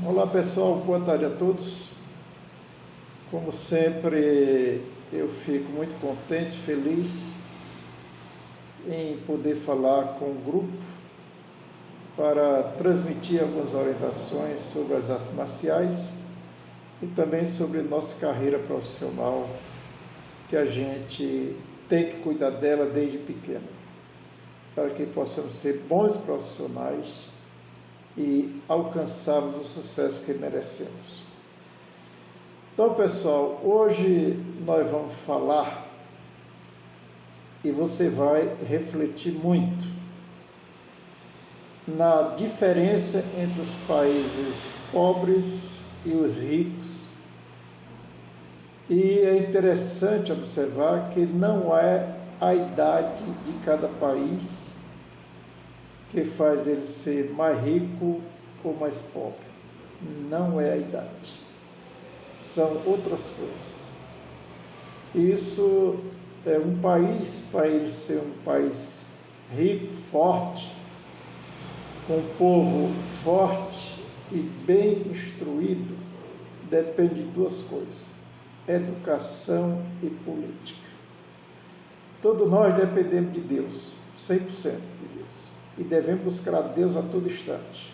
Olá pessoal, boa tarde a todos. Como sempre, eu fico muito contente, feliz em poder falar com o grupo para transmitir algumas orientações sobre as artes marciais e também sobre nossa carreira profissional, que a gente tem que cuidar dela desde pequeno, para que possamos ser bons profissionais e alcançarmos o sucesso que merecemos. Então, pessoal, hoje nós vamos falar e você vai refletir muito na diferença entre os países pobres e os ricos. E é interessante observar que não é a idade de cada país que faz ele ser mais rico ou mais pobre. Não é a idade. São outras coisas. Isso é um país, para ele ser um país rico, forte, com um povo forte e bem instruído, depende de duas coisas: educação e política. Todos nós dependemos de Deus, 100% de Deus, e devemos buscar a Deus a todo instante,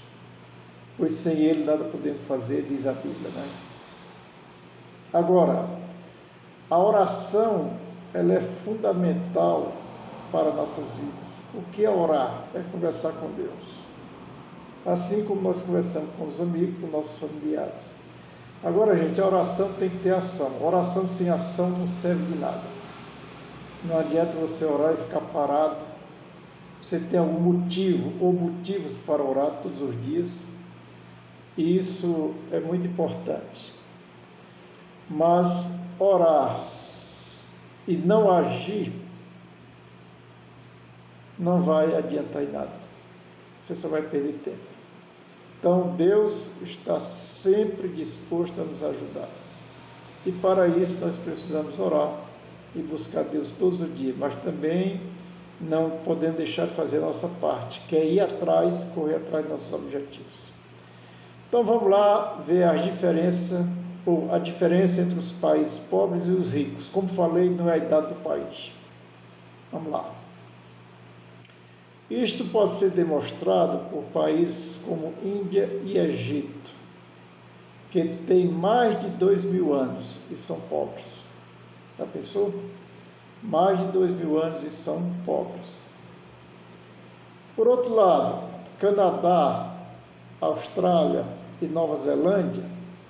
pois sem Ele nada podemos fazer, diz a Bíblia, né? Agora, a oração, ela é fundamental para nossas vidas. O que é orar? É conversar com Deus. Assim como nós conversamos com os amigos, com nossos familiares. Agora, gente, a oração tem que ter ação. Oração sem ação não serve de nada. Não adianta você orar e ficar parado. Você tem algum motivo ou motivos para orar todos os dias. E isso é muito importante. Mas orar e não agir não vai adiantar em nada. Você só vai perder tempo. Então Deus está sempre disposto a nos ajudar. E para isso nós precisamos orar e buscar Deus todos os dias, mas também não podemos deixar de fazer a nossa parte, que é ir atrás, correr atrás dos nossos objetivos. Então vamos lá ver a diferença entre os países pobres e os ricos. Como falei, não é a idade do país. Vamos lá. Isto pode ser demonstrado por países como Índia e Egito, que têm mais de 2.000 anos e são pobres. Já pensou? Mais de 2.000 anos e são pobres. Por outro lado, Canadá, Austrália e Nova Zelândia,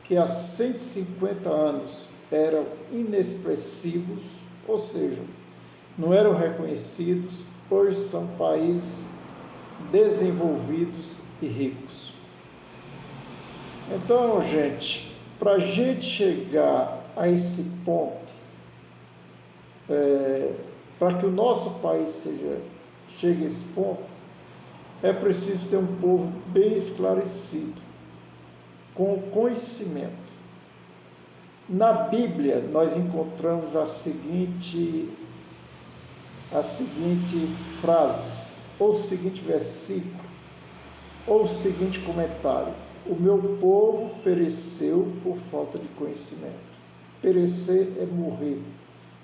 que há 150 anos eram inexpressivos, ou seja, não eram reconhecidos, hoje são países desenvolvidos e ricos. Então, gente, para a gente chegar a esse ponto, para que o nosso país chegue a esse ponto, é preciso ter um povo bem esclarecido, com conhecimento. Na Bíblia, nós encontramos a seguinte frase, ou o seguinte versículo, ou o seguinte comentário: o meu povo pereceu por falta de conhecimento. Perecer é morrer,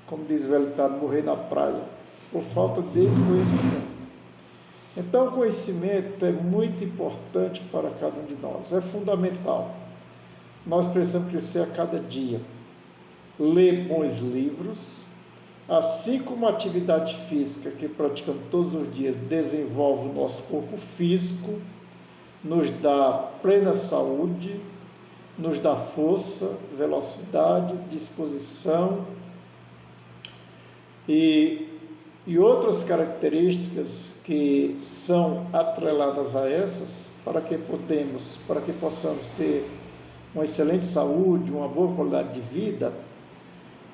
como diz o velho ditado, morrer na praia, por falta de conhecimento. Então, o conhecimento é muito importante para cada um de nós, é fundamental. Nós precisamos crescer a cada dia, ler bons livros, assim como a atividade física que praticamos todos os dias desenvolve o nosso corpo físico, nos dá plena saúde, nos dá força, velocidade, disposição e outras características que são atreladas a essas, para que possamos ter uma excelente saúde, uma boa qualidade de vida.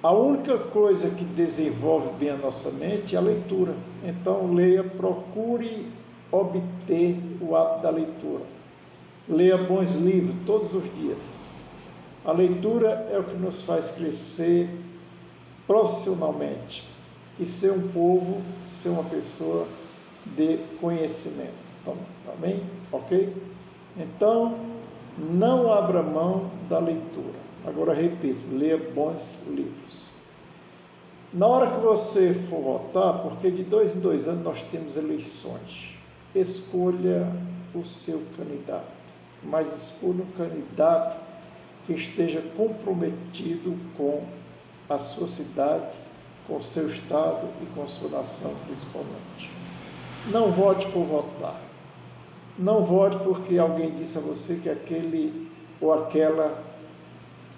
A única coisa que desenvolve bem a nossa mente é a leitura. Então, leia, procure obter o hábito da leitura. Leia bons livros todos os dias. A leitura é o que nos faz crescer profissionalmente e ser um povo, ser uma pessoa de conhecimento. Tá bem? Ok? Então, não abra mão da leitura. Agora, repito, leia bons livros. Na hora que você for votar, porque de 2 em 2 anos nós temos eleições, escolha o seu candidato, mas escolha um candidato que esteja comprometido com a sua cidade, com o seu estado e com a sua nação principalmente. Não vote por votar. Não vote porque alguém disse a você que aquele ou aquela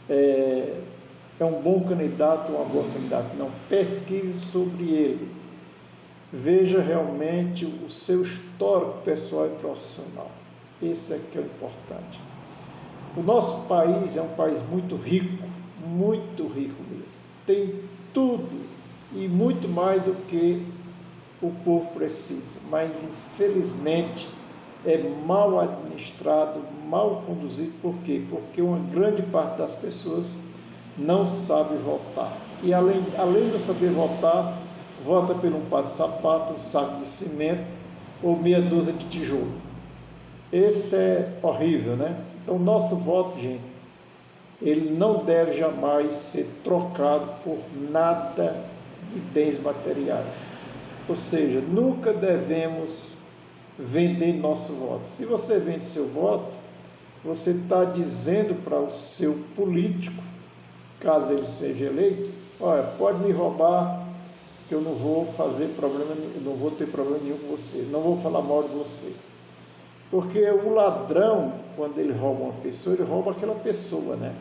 é um bom candidato ou uma boa candidata. Não, pesquise sobre ele. Veja realmente o seu histórico pessoal e profissional. Esse é que é o importante. O nosso país é um país muito rico mesmo. Tem tudo e muito mais do que o povo precisa, mas infelizmente é mal administrado, mal conduzido. Por quê? Porque uma grande parte das pessoas não sabe votar. E além de não saber votar, vota por um par de sapato, um saco de cimento ou meia dúzia de tijolo. Esse é horrível, né? Então, nosso voto, gente, ele não deve jamais ser trocado por nada de bens materiais. Ou seja, nunca devemos vender nosso voto. Se você vende seu voto, você está dizendo para o seu político, caso ele seja eleito, olha, pode me roubar, que eu não vou fazer problema, não vou ter problema nenhum com você, não vou falar mal de você. Porque o ladrão, quando ele rouba uma pessoa, ele rouba aquela pessoa, né?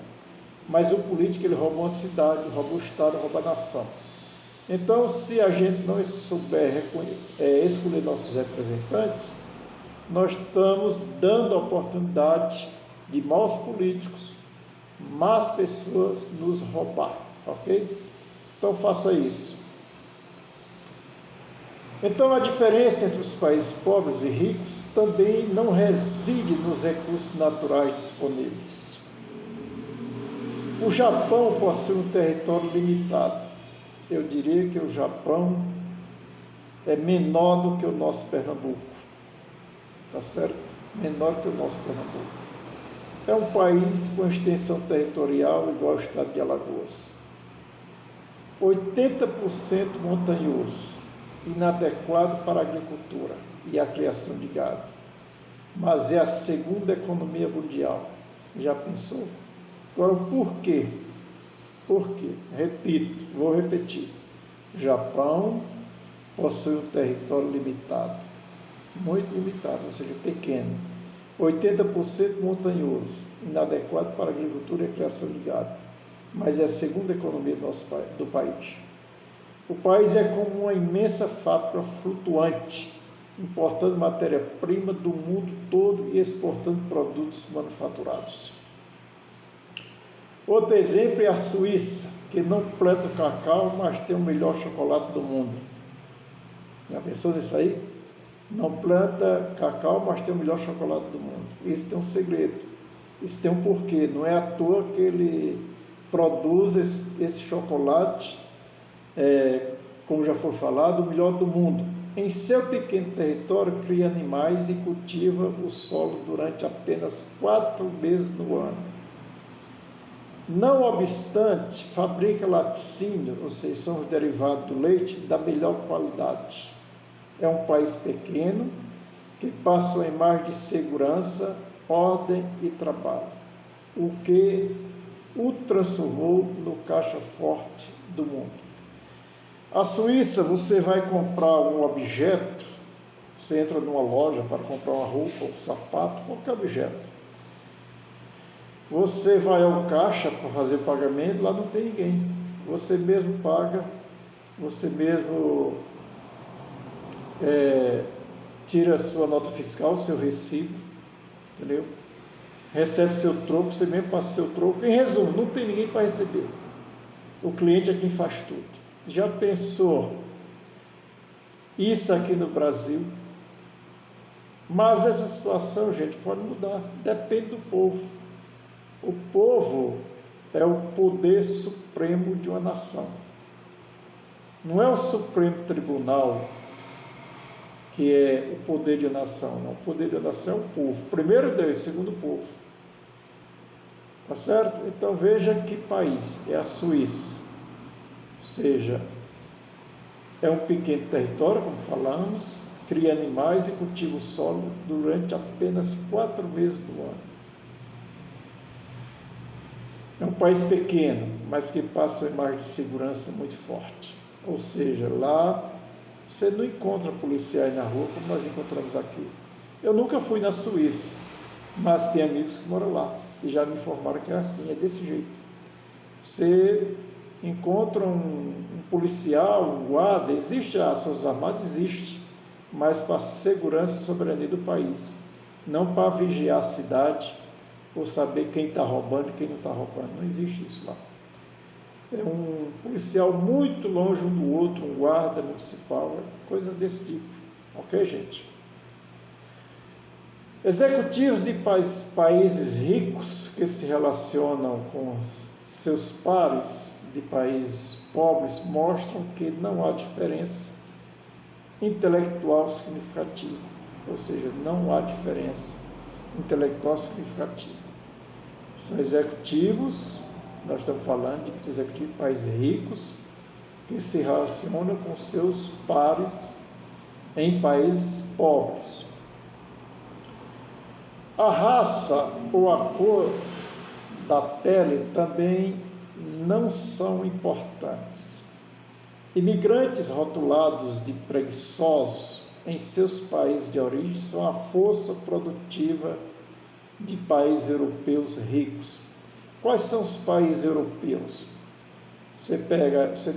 Mas o político, ele rouba uma cidade, rouba o estado, rouba a nação. Então, se a gente não souber escolher nossos representantes, nós estamos dando a oportunidade de maus políticos, más pessoas nos roubar, ok? Então, faça isso. Então, a diferença entre os países pobres e ricos também não reside nos recursos naturais disponíveis. O Japão possui um território limitado. Eu diria que o Japão é menor do que o nosso Pernambuco, tá certo? Menor que o nosso Pernambuco. É um país com extensão territorial igual ao estado de Alagoas. 80% montanhoso, inadequado para a agricultura e a criação de gado. Mas é a segunda economia mundial. Já pensou? Agora, por quê? Por quê? Repito, vou repetir. O Japão possui um território limitado, muito limitado, ou seja, pequeno. 80% montanhoso, inadequado para a agricultura e a criação de gado. Mas é a segunda economia do país. O país é como uma imensa fábrica flutuante, importando matéria-prima do mundo todo e exportando produtos manufaturados. Outro exemplo é a Suíça, que não planta cacau, mas tem o melhor chocolate do mundo. Já pensou nisso aí? Não planta cacau, mas tem o melhor chocolate do mundo. Isso tem um segredo, isso tem um porquê. Não é à toa que ele produz esse chocolate, como já foi falado, o melhor do mundo. Em seu pequeno território, cria animais e cultiva o solo durante apenas 4 meses no ano. Não obstante, fabrica laticínio, ou seja, são os derivados do leite, da melhor qualidade. É um país pequeno que passa uma imagem de segurança, ordem e trabalho, o que o transformou no caixa forte do mundo. A Suíça, você vai comprar um objeto, você entra numa loja para comprar uma roupa, um sapato, qualquer objeto. Você vai ao caixa para fazer pagamento, lá não tem ninguém. Você mesmo paga, você mesmo tira a sua nota fiscal, seu recibo, entendeu? Recebe seu troco, você mesmo passa seu troco. Em resumo, não tem ninguém para receber. O cliente é quem faz tudo. Já pensou isso aqui no Brasil? Mas essa situação, gente, pode mudar. Depende do povo. O povo é o poder supremo de uma nação. Não é o Supremo Tribunal que é o poder de nação. Não, o poder de nação é o povo. Primeiro Deus, segundo o povo. Tá certo? Então veja que país. É a Suíça. Ou seja, é um pequeno território, como falamos, cria animais e cultiva o solo durante apenas 4 meses do ano. É um país pequeno, mas que passa uma imagem de segurança muito forte. Ou seja, lá você não encontra policiais na rua como nós encontramos aqui. Eu nunca fui na Suíça, mas tem amigos que moram lá e já me informaram que é assim, é desse jeito. Você encontra um policial, um guarda, existe as Forças Armadas, existe, mas para segurança e soberania do país, não para vigiar a cidade ou saber quem está roubando e quem não está roubando. Não existe isso lá. É um policial muito longe um do outro, um guarda municipal, coisas desse tipo. Ok, gente? Executivos de países ricos que se relacionam com seus pares de países pobres mostram que não há diferença intelectual significativa, ou seja, não há diferença intelectual significativa. São executivos, nós estamos falando de executivos de países ricos que se relacionam com seus pares em países pobres. A raça ou a cor da pele também não são importantes. Imigrantes rotulados de preguiçosos em seus países de origem são a força produtiva de países europeus ricos. Quais são os países europeus? Você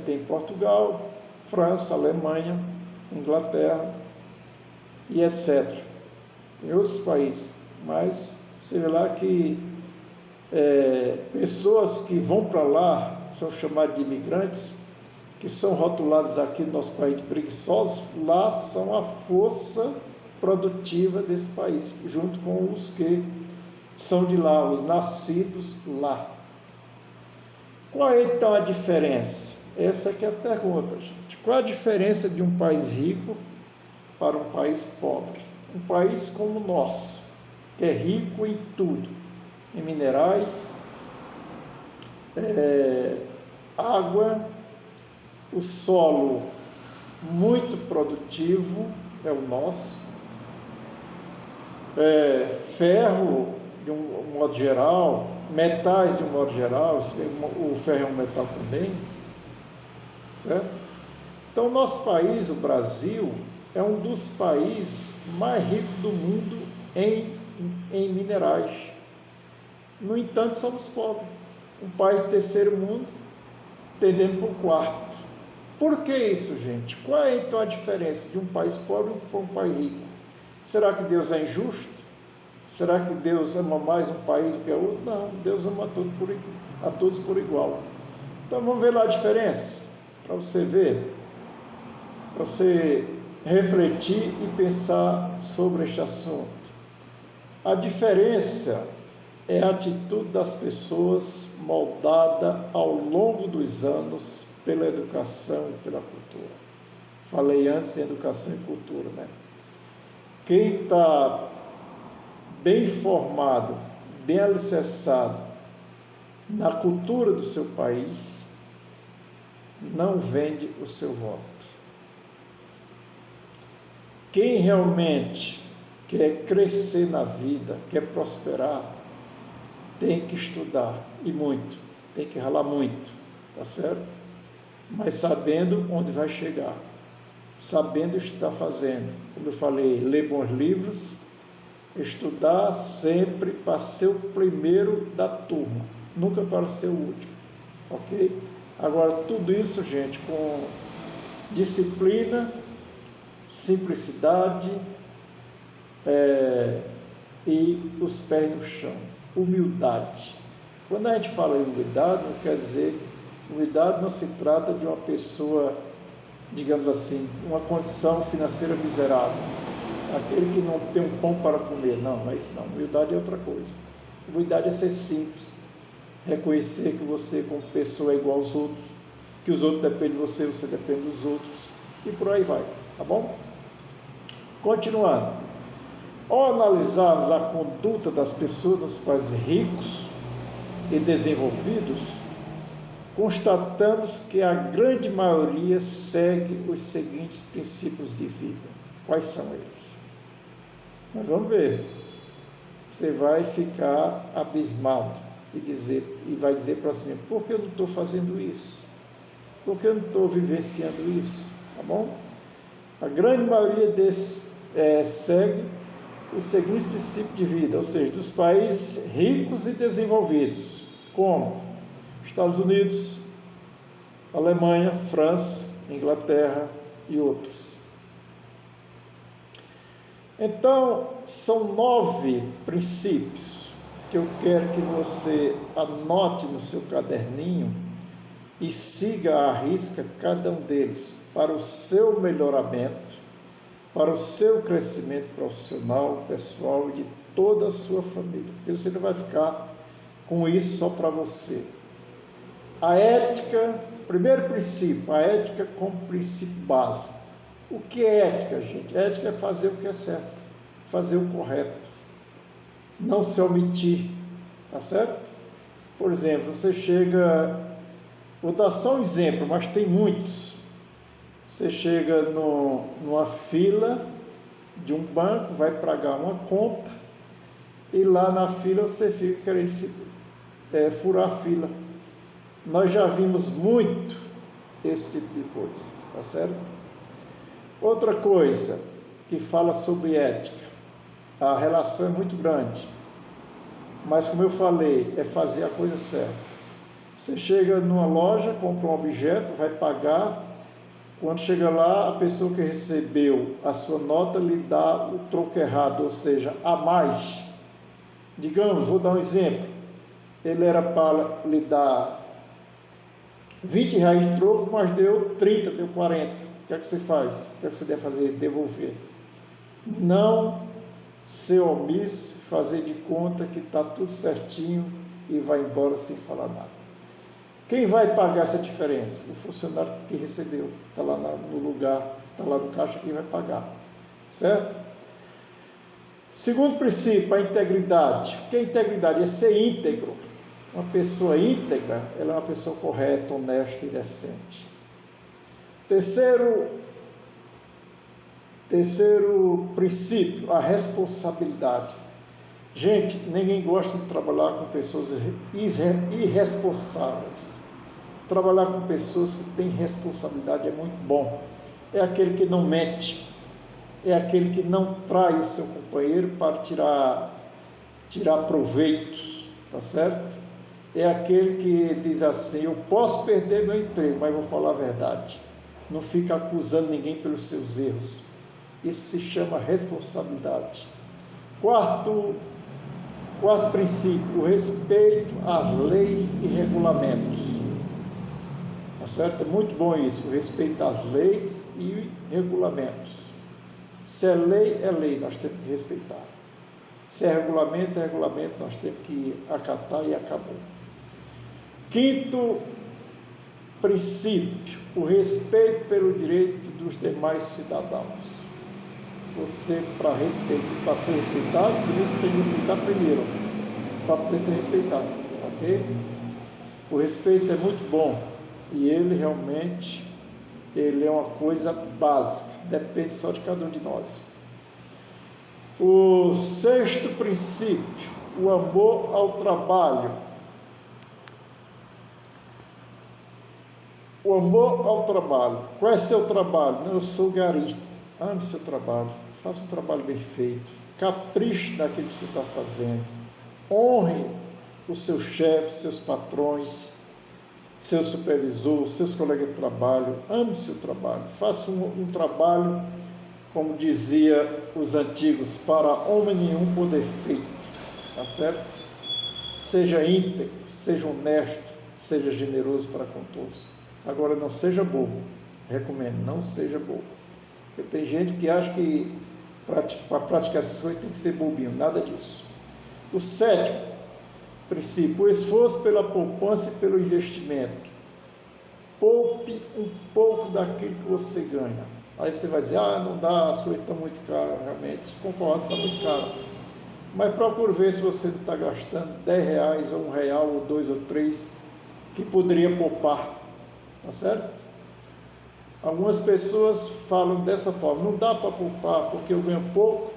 tem Portugal, França, Alemanha, Inglaterra e etc. Tem outros países, mas você vê lá que pessoas que vão para lá são chamadas de imigrantes, que são rotulados aqui no nosso país de preguiçosos, lá são a força produtiva desse país, junto com os que são de lá, os nascidos lá. Qual é então a diferença? Essa que é a pergunta, gente. Qual é a diferença de um país rico para um país pobre? Um país como o nosso, que é rico em tudo, em minerais, água, o solo muito produtivo, é o nosso, ferro de um modo geral, metais de um modo geral, o ferro é um metal também, certo? Então, o nosso país, o Brasil, é um dos países mais ricos do mundo em minerais. No entanto, somos pobres. Um país de terceiro mundo, tendendo para o quarto. Por que isso, gente? Qual é então a diferença de um país pobre para um país rico? Será que Deus é injusto? Será que Deus ama mais um país do que o outro? Não, Deus ama a todos por igual. Então vamos ver lá a diferença, para você ver, para você refletir e pensar sobre este assunto. A diferença é a atitude das pessoas moldada ao longo dos anos pela educação e pela cultura. Falei antes em educação e cultura, né? Quem está bem formado, bem alicerçado na cultura do seu país, não vende o seu voto. Quem realmente quer crescer na vida, quer prosperar, tem que estudar, e muito, tem que ralar muito, tá certo? Mas sabendo onde vai chegar, sabendo o que está fazendo. Como eu falei, ler bons livros, estudar sempre para ser o primeiro da turma, nunca para ser o último, ok? Agora, tudo isso, gente, com disciplina, simplicidade e os pés no chão, humildade. Quando a gente fala em humildade, não quer dizer, humildade não se trata de uma pessoa, digamos assim, uma condição financeira miserável, aquele que não tem um pão para comer. Não, não é isso não. Humildade é outra coisa. Humildade é ser simples, reconhecer que você como pessoa é igual aos outros, que os outros dependem de você, você depende dos outros, e por aí vai, tá bom? Continuando. Ao analisarmos a conduta das pessoas nos países ricos e desenvolvidos, constatamos que a grande maioria segue os seguintes princípios de vida. Quais são eles? Nós vamos ver. Você vai ficar abismado e vai dizer para si mesmo: por que eu não estou fazendo isso? Por que eu não estou vivenciando isso? Tá bom? A grande maioria segue os seguintes princípios de vida, ou seja, dos países ricos e desenvolvidos, como Estados Unidos, Alemanha, França, Inglaterra e outros. Então, são 9 princípios que eu quero que você anote no seu caderninho e siga à risca cada um deles para o seu melhoramento, para o seu crescimento profissional, pessoal e de toda a sua família, porque você não vai ficar com isso só para você. A ética, primeiro princípio, a ética como princípio básico. O que é ética, gente? Ética é fazer o que é certo, fazer o correto, não se omitir, tá certo? Por exemplo, você chega, vou dar só um exemplo, mas tem muitos. Você chega numa fila de um banco, vai pagar uma conta, e lá na fila você fica querendo furar a fila. Nós já vimos muito esse tipo de coisa, tá certo? Outra coisa que fala sobre ética, a relação é muito grande, mas como eu falei, é fazer a coisa certa. Você chega numa loja, compra um objeto, vai pagar, quando chega lá, a pessoa que recebeu a sua nota lhe dá o troco errado, ou seja, a mais. Digamos, vou dar um exemplo, ele era para lhe dar R$20 de troco, mas deu 30, deu 40. O que é que você faz? O que é que você deve fazer? Devolver. Não ser omisso, fazer de conta que está tudo certinho e vai embora sem falar nada. Quem vai pagar essa diferença? O funcionário que recebeu, está lá no lugar, está lá no caixa, quem vai pagar, certo? Segundo princípio, a integridade. O que é integridade? É ser íntegro. Uma pessoa íntegra, ela é uma pessoa correta, honesta e decente. Terceiro princípio, a responsabilidade. Gente, ninguém gosta de trabalhar com pessoas irresponsáveis. Trabalhar com pessoas que têm responsabilidade é muito bom. É aquele que não mente, é aquele que não trai o seu companheiro para tirar proveitos, tá certo? É aquele que diz assim: eu posso perder meu emprego, mas vou falar a verdade. Não fica acusando ninguém pelos seus erros. Isso se chama responsabilidade. Quarto princípio, o respeito às leis e regulamentos. Tá certo? É muito bom isso, o respeito às leis e regulamentos. Se é lei, nós temos que respeitar. Se é regulamento, nós temos que acatar e acabou. Quinto princípio, o respeito pelo direito dos demais cidadãos. Você, para ser respeitado, você tem que respeitar primeiro, para poder ser respeitado, ok? O respeito é muito bom e ele realmente é uma coisa básica, depende só de cada um de nós. O sexto princípio, o amor ao trabalho. O amor ao trabalho. Qual é seu trabalho? Não, eu sou gari. Ame seu trabalho. Faça um trabalho bem feito. Capriche naquilo que você está fazendo. Honre os seus chefes, seus patrões, seu supervisor, seus colegas de trabalho. Ame o seu trabalho. Faça um trabalho, como dizia os antigos, para homem nenhum poder feito. Tá certo? Seja íntegro, seja honesto, seja generoso para com todos. Agora, não seja bobo. Recomendo, não seja bobo. Porque tem gente que acha que para praticar essas coisas tem que ser bobinho. Nada disso. O sétimo princípio, o esforço pela poupança e pelo investimento. Poupe um pouco daquilo que você ganha. Aí você vai dizer, ah, não dá, as coisas estão muito caras, realmente, concordo, está muito caro. Mas procure ver se você não está gastando R$10, ou R$1, ou 2 ou 3, que poderia poupar, tá certo? Algumas pessoas falam dessa forma, não dá para poupar porque eu ganho pouco,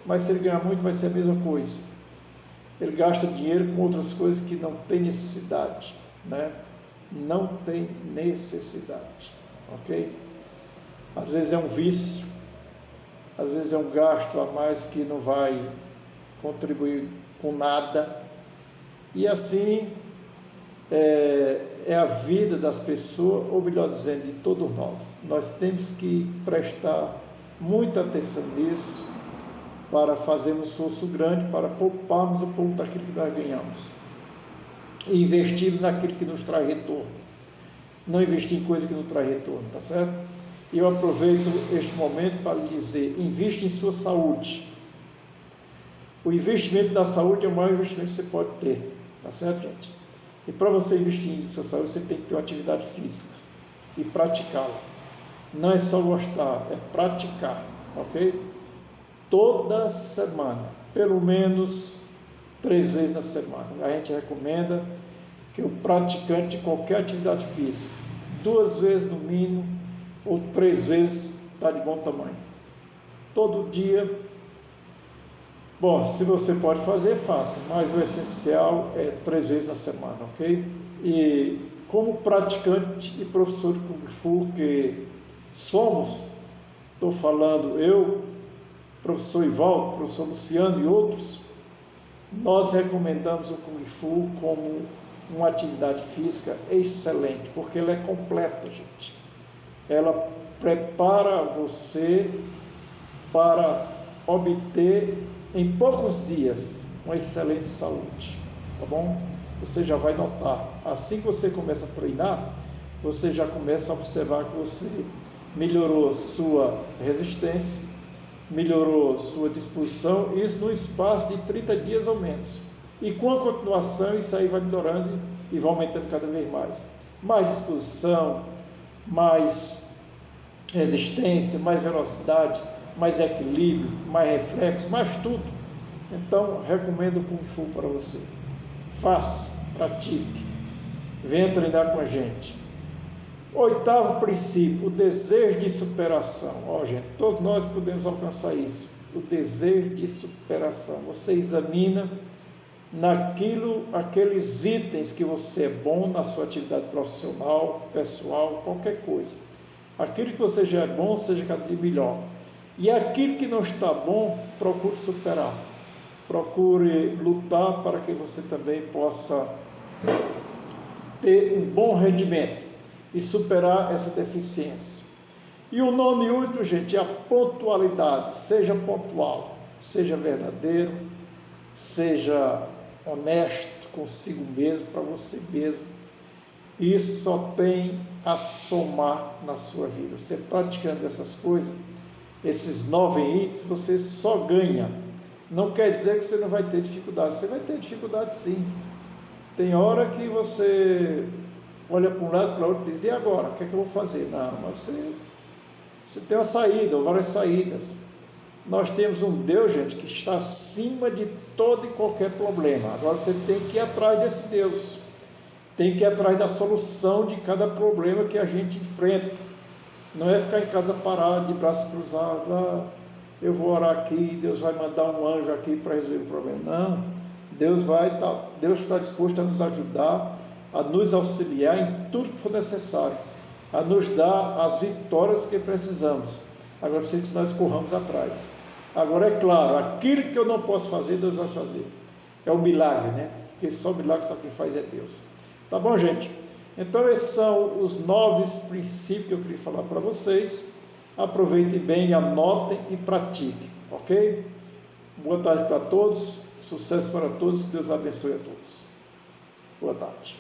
mas se ele ganhar muito vai ser a mesma coisa. Ele gasta dinheiro com outras coisas que não tem necessidade, né? Não tem necessidade, ok? Às vezes é um vício, às vezes é um gasto a mais que não vai contribuir com nada, e assim é a vida das pessoas, ou melhor dizendo, de todos nós. Nós temos que prestar muita atenção nisso, para fazermos um esforço grande, para pouparmos um pouco daquilo que nós ganhamos, e investirmos naquilo que nos traz retorno, não investir em coisa que não traz retorno, tá certo? E eu aproveito este momento para lhe dizer, invista em sua saúde. O investimento da saúde é o maior investimento que você pode ter, tá certo, gente? E para você investir em sua saúde, você tem que ter uma atividade física e praticá-la. Não é só gostar, é praticar, ok? Toda semana, pelo menos 3 vezes na semana. A gente recomenda que o praticante de qualquer atividade física, 2 vezes no mínimo, ou 3 vezes, está de bom tamanho. Todo dia. Bom, se você pode fazer, faça, mas o essencial é 3 vezes na semana, ok? E como praticante e professor de Kung Fu que somos, estou falando eu, professor Ivaldo, professor Luciano e outros, nós recomendamos o Kung Fu como uma atividade física excelente, porque ela é completa, gente. Ela prepara você para obter em poucos dias uma excelente saúde, tá bom? Você já vai notar, assim que você começa a treinar, você já começa a observar que você melhorou sua resistência, melhorou sua disposição, isso no espaço de 30 dias ou menos. E com a continuação, isso aí vai melhorando e vai aumentando cada vez mais. Mais disposição, mais resistência, mais velocidade, mais equilíbrio, mais reflexo, mais tudo. Então, recomendo o Kung Fu para você. Faça, pratique, venha treinar com a gente. 8º princípio, o desejo de superação. Ó, gente, todos nós podemos alcançar isso. O desejo de superação. Você examina aqueles itens que você é bom na sua atividade profissional, pessoal, qualquer coisa. Aquilo que você já é bom, seja cada dia melhor. E aquilo que não está bom, procure superar. Procure lutar para que você também possa ter um bom rendimento e superar essa deficiência. E o 9º e último, gente, é a pontualidade. Seja pontual, seja verdadeiro, seja honesto consigo mesmo, para você mesmo. Isso só tem a somar na sua vida. Você praticando essas coisas, esses 9 itens, você só ganha. Não quer dizer que você não vai ter dificuldade. Você vai ter dificuldade, sim. Tem hora que você olha para um lado, para o outro e diz, e agora? O que é que eu vou fazer? Não, mas você tem uma saída, ou várias saídas. Nós temos um Deus, gente, que está acima de todo e qualquer problema. Agora você tem que ir atrás desse Deus. Tem que ir atrás da solução de cada problema que a gente enfrenta. Não é ficar em casa parado, de braços cruzados, eu vou orar aqui, Deus vai mandar um anjo aqui para resolver o problema. Não, Deus está disposto a nos ajudar, a nos auxiliar em tudo que for necessário, a nos dar as vitórias que precisamos. Agora precisa que nós corramos atrás. Agora é claro, aquilo que eu não posso fazer, Deus vai fazer. É o milagre, né? Porque só milagre só quem faz é Deus. Tá bom, gente? Então esses são os 9 princípios que eu queria falar para vocês. Aproveitem bem, anotem e pratiquem, ok? Boa tarde para todos, sucesso para todos, Deus abençoe a todos. Boa tarde.